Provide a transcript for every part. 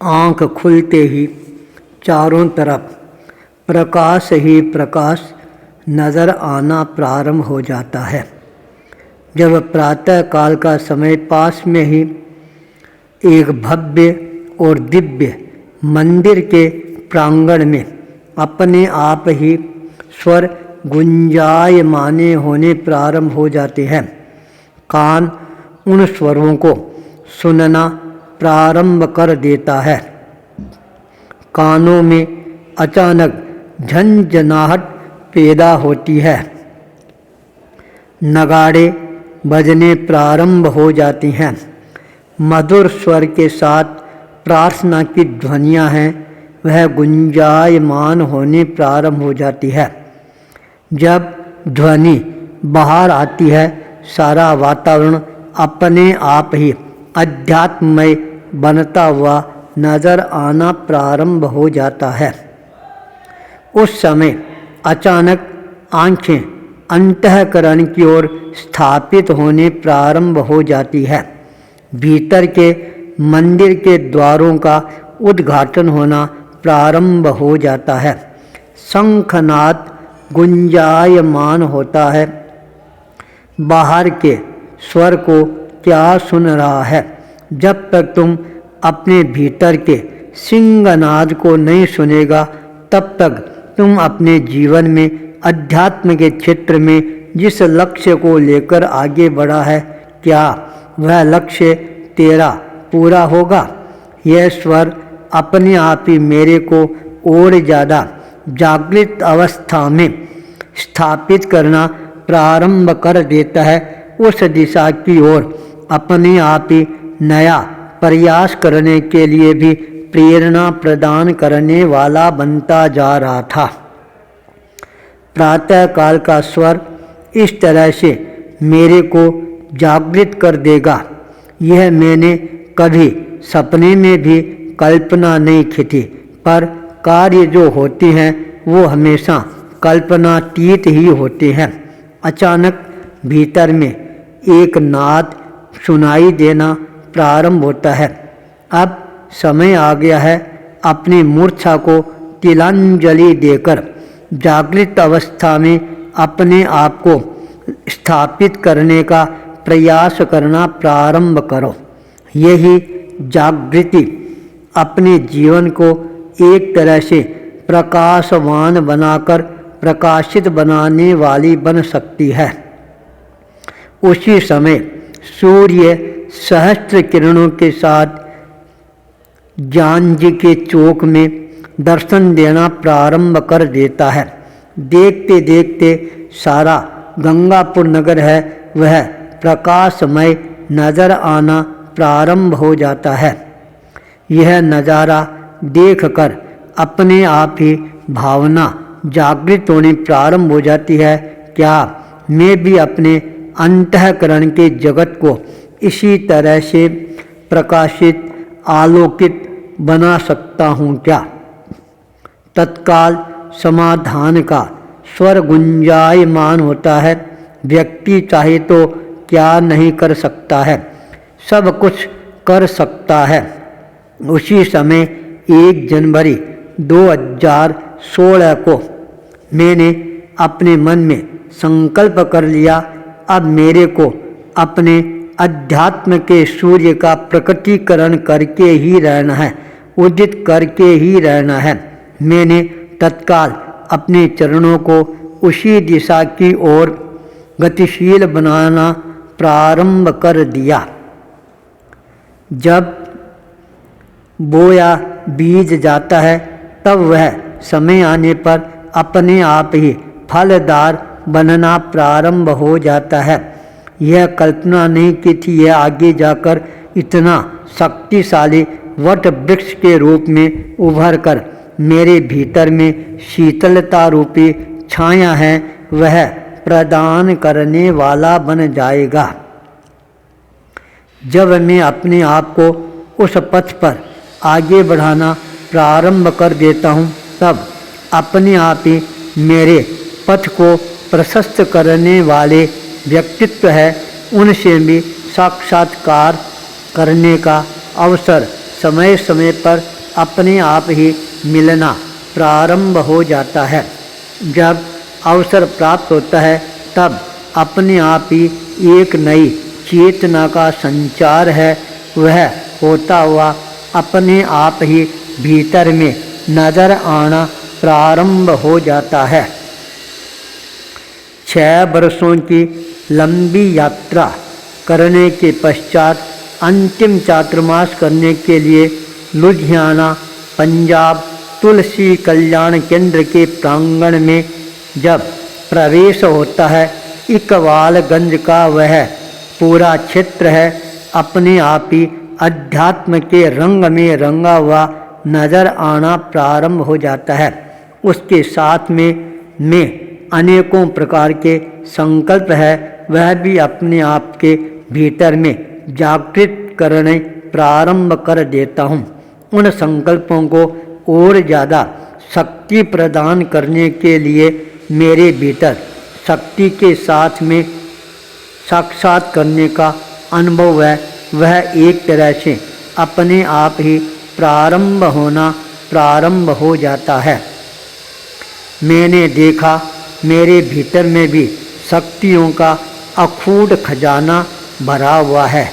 आँख खुलते ही चारों तरफ प्रकाश ही प्रकाश नज़र आना प्रारंभ हो जाता है। जब प्रातः काल का समय पास में ही एक भव्य और दिव्य मंदिर के प्रांगण में अपने आप ही स्वर गुंजायमाने होने प्रारंभ हो जाते हैं। कान उन स्वरों को सुनना प्रारंभ कर देता है। कानों में अचानक झंझनाहट पैदा होती है। नगाड़े बजने प्रारंभ हो जाती हैं। मधुर स्वर के साथ प्रार्थना की ध्वनियाँ हैं, वह गुंजायमान होने प्रारंभ हो जाती है। जब ध्वनि बाहर आती है, सारा वातावरण अपने आप ही अध्यात्ममय बनता हुआ नजर आना प्रारंभ हो जाता है। उस समय अचानक आंखें अंतःकरण की ओर स्थापित होने प्रारंभ हो जाती है। भीतर के मंदिर के द्वारों का उद्घाटन होना प्रारंभ हो जाता है। शंखनाद गुंजायमान होता है। बाहर के स्वर को क्या सुन रहा है? जब तक तुम अपने भीतर के सिंहनाद को नहीं सुनेगा, तब तक तुम अपने जीवन में अध्यात्म के क्षेत्र में जिस लक्ष्य को लेकर आगे बढ़ा है, क्या वह लक्ष्य तेरा पूरा होगा? यह स्वर अपने आप ही मेरे को और ज़्यादा जागृत अवस्था में स्थापित करना प्रारंभ कर देता है। उस दिशा की ओर अपने आप ही नया प्रयास करने के लिए भी प्रेरणा प्रदान करने वाला बनता जा रहा था। प्रातः काल का स्वर इस तरह से मेरे को जागृत कर देगा, यह मैंने कभी सपने में भी कल्पना नहीं की थी। पर कार्य जो होते हैं वो हमेशा कल्पनातीत ही होते हैं। अचानक भीतर में एक नाद सुनाई देना प्रारंभ होता है। अब समय आ गया है अपनी मूर्छा को तिलांजलि देकर जागृत अवस्था में अपने आप को स्थापित करने का प्रयास करना प्रारंभ करो। यही जागृति अपने जीवन को एक तरह से प्रकाशवान बनाकर प्रकाशित बनाने वाली बन सकती है। उसी समय सूर्य सहस्त्र किरणों के साथ जांजी के चौक में दर्शन देना प्रारंभ कर देता है। देखते देखते सारा गंगापुर नगर है वह प्रकाशमय नजर आना प्रारंभ हो जाता है। यह नज़ारा देखकर अपने आप ही भावना जागृत होनी प्रारंभ हो जाती है। क्या मैं भी अपने अंतःकरण के जगत को इसी तरह से प्रकाशित आलोकित बना सकता हूँ क्या? तत्काल समाधान का स्वर गुंजायमान होता है। व्यक्ति चाहे तो क्या नहीं कर सकता है, सब कुछ कर सकता है। उसी समय 1 जनवरी 2016 को मैंने अपने मन में संकल्प कर लिया, अब मेरे को अपने अध्यात्म के सूर्य का प्रकटीकरण करके ही रहना है, उदित करके ही रहना है। मैंने तत्काल अपने चरणों को उसी दिशा की ओर गतिशील बनाना प्रारंभ कर दिया। जब बोया बीज जाता है, तब वह समय आने पर अपने आप ही फलदार बनना प्रारंभ हो जाता है। यह कल्पना नहीं की थी यह आगे जाकर इतना शक्तिशाली वट वृक्ष के रूप में उभर कर मेरे भीतर में शीतलता रूपी छाया है वह प्रदान करने वाला बन जाएगा। जब मैं अपने आप को उस पथ पर आगे बढ़ाना प्रारंभ कर देता हूँ, तब अपने आप ही मेरे पथ को प्रशस्त करने वाले व्यक्तित्व है उनसे भी साक्षात्कार करने का अवसर समय समय पर अपने आप ही मिलना प्रारंभ हो जाता है। जब अवसर प्राप्त होता है तब अपने आप ही एक नई चेतना का संचार है वह होता हुआ अपने आप ही भीतर में नजर आना प्रारंभ हो जाता है। 6 वर्षों की लंबी यात्रा करने के पश्चात अंतिम चातुर्मास करने के लिए लुधियाना पंजाब तुलसी कल्याण केंद्र के प्रांगण में जब प्रवेश होता है, इकबालगंज का वह पूरा क्षेत्र है अपने आप ही अध्यात्म के रंग में रंगा हुआ नजर आना प्रारंभ हो जाता है। उसके साथ में अनेकों प्रकार के संकल्प है वह भी अपने आप के भीतर में जागृत करने प्रारंभ कर देता हूँ। उन संकल्पों को और ज़्यादा शक्ति प्रदान करने के लिए मेरे भीतर शक्ति के साथ में साक्षात करने का अनुभव है वह एक तरह से अपने आप ही प्रारंभ होना प्रारंभ हो जाता है। मैंने देखा मेरे भीतर में भी शक्तियों का अखूट खजाना भरा हुआ है।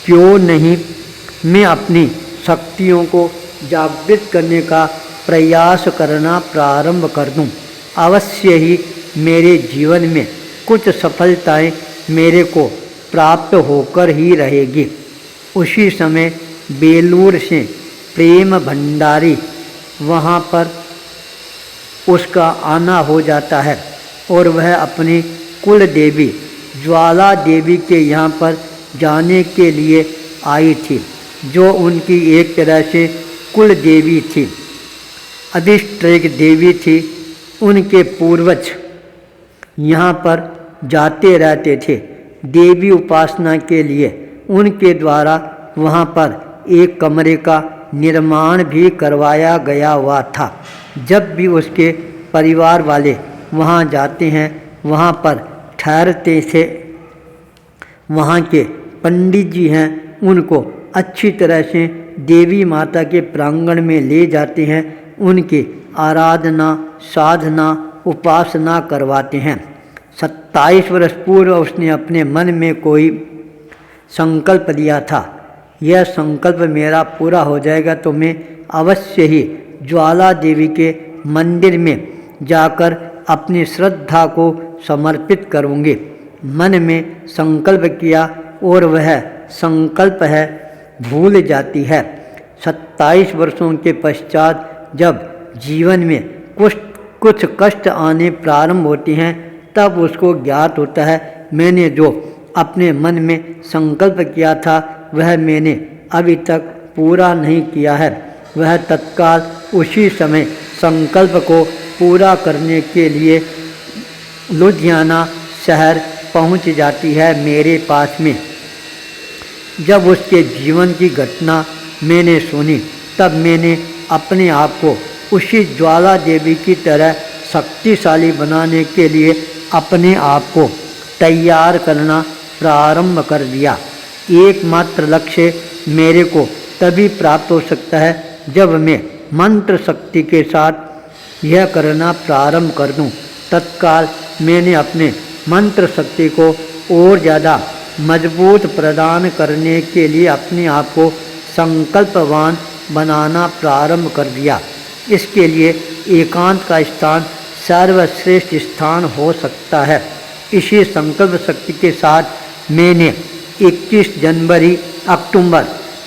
क्यों नहीं मैं अपनी शक्तियों को जागृत करने का प्रयास करना प्रारंभ कर दूं। अवश्य ही मेरे जीवन में कुछ सफलताएं मेरे को प्राप्त होकर ही रहेगी। उसी समय बेलूर से प्रेम भंडारी वहाँ पर उसका आना हो जाता है और वह अपनी कुल देवी ज्वाला देवी के यहाँ पर जाने के लिए आई थी, जो उनकी एक तरह से कुल देवी थी, अधिष्ठात्री देवी थी। उनके पूर्वज यहाँ पर जाते रहते थे देवी उपासना के लिए। उनके द्वारा वहाँ पर एक कमरे का निर्माण भी करवाया गया हुआ था। जब भी उसके परिवार वाले वहाँ जाते हैं वहाँ पर ठहरते थे। वहाँ के पंडित जी हैं उनको अच्छी तरह से देवी माता के प्रांगण में ले जाते हैं, उनकी आराधना साधना उपासना करवाते हैं। 27 वर्ष पूर्व उसने अपने मन में कोई संकल्प लिया था, यह संकल्प मेरा पूरा हो जाएगा तो मैं अवश्य ही ज्वाला देवी के मंदिर में जाकर अपनी श्रद्धा को समर्पित करूँगी। मन में संकल्प किया और वह संकल्प है भूल जाती है। 27 वर्षों के पश्चात जब जीवन में कुछ कष्ट आने प्रारंभ होते हैं तब उसको ज्ञात होता है मैंने जो अपने मन में संकल्प किया था वह मैंने अभी तक पूरा नहीं किया है। वह तत्काल उसी समय संकल्प को पूरा करने के लिए लुधियाना शहर पहुंच जाती है मेरे पास में। जब उसके जीवन की घटना मैंने सुनी तब मैंने अपने आप को उसी ज्वाला देवी की तरह शक्तिशाली बनाने के लिए अपने आप को तैयार करना प्रारंभ कर दिया। एकमात्र लक्ष्य मेरे को तभी प्राप्त हो सकता है जब मैं मंत्र शक्ति के साथ यह करना प्रारंभ कर दूं। तत्काल मैंने अपने मंत्र शक्ति को और ज़्यादा मजबूत प्रदान करने के लिए अपने आप को संकल्पवान बनाना प्रारंभ कर दिया। इसके लिए एकांत का स्थान सर्वश्रेष्ठ स्थान हो सकता है। इसी संकल्प शक्ति के साथ मैंने 21 जनवरी अक्टूबर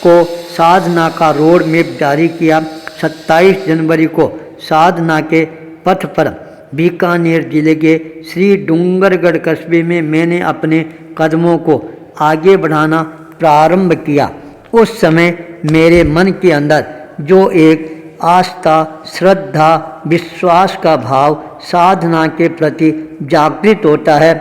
को साधना का रोड मैप जारी किया। 27 जनवरी को साधना के पथ पर बीकानेर जिले के श्री डूंगरगढ़ कस्बे में मैंने अपने कदमों को आगे बढ़ाना प्रारंभ किया। उस समय मेरे मन के अंदर जो एक आस्था श्रद्धा विश्वास का भाव साधना के प्रति जागृत होता है,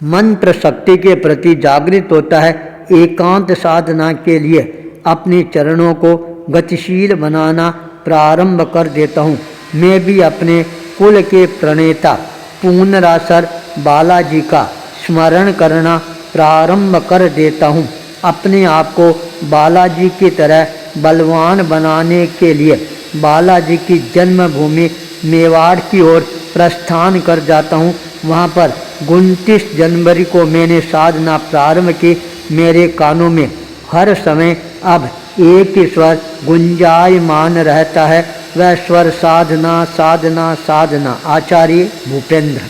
मंत्र शक्ति के प्रति जागृत होता है, एकांत साधना के लिए अपने चरणों को गतिशील बनाना प्रारंभ कर देता हूँ। मैं भी अपने कुल के प्रणेता पूर्णरासर बालाजी का स्मरण करना प्रारंभ कर देता हूँ। अपने आप को बालाजी की तरह बलवान बनाने के लिए बालाजी की जन्मभूमि मेवाड़ की ओर प्रस्थान कर जाता हूँ। वहाँ पर 29 जनवरी को मैंने साधना प्रारंभ की। मेरे कानों में हर समय अब एक ही स्वर गुंजायमान रहता है, वह स्वर साधना साधना साधना। आचार्य भूपेंद्र।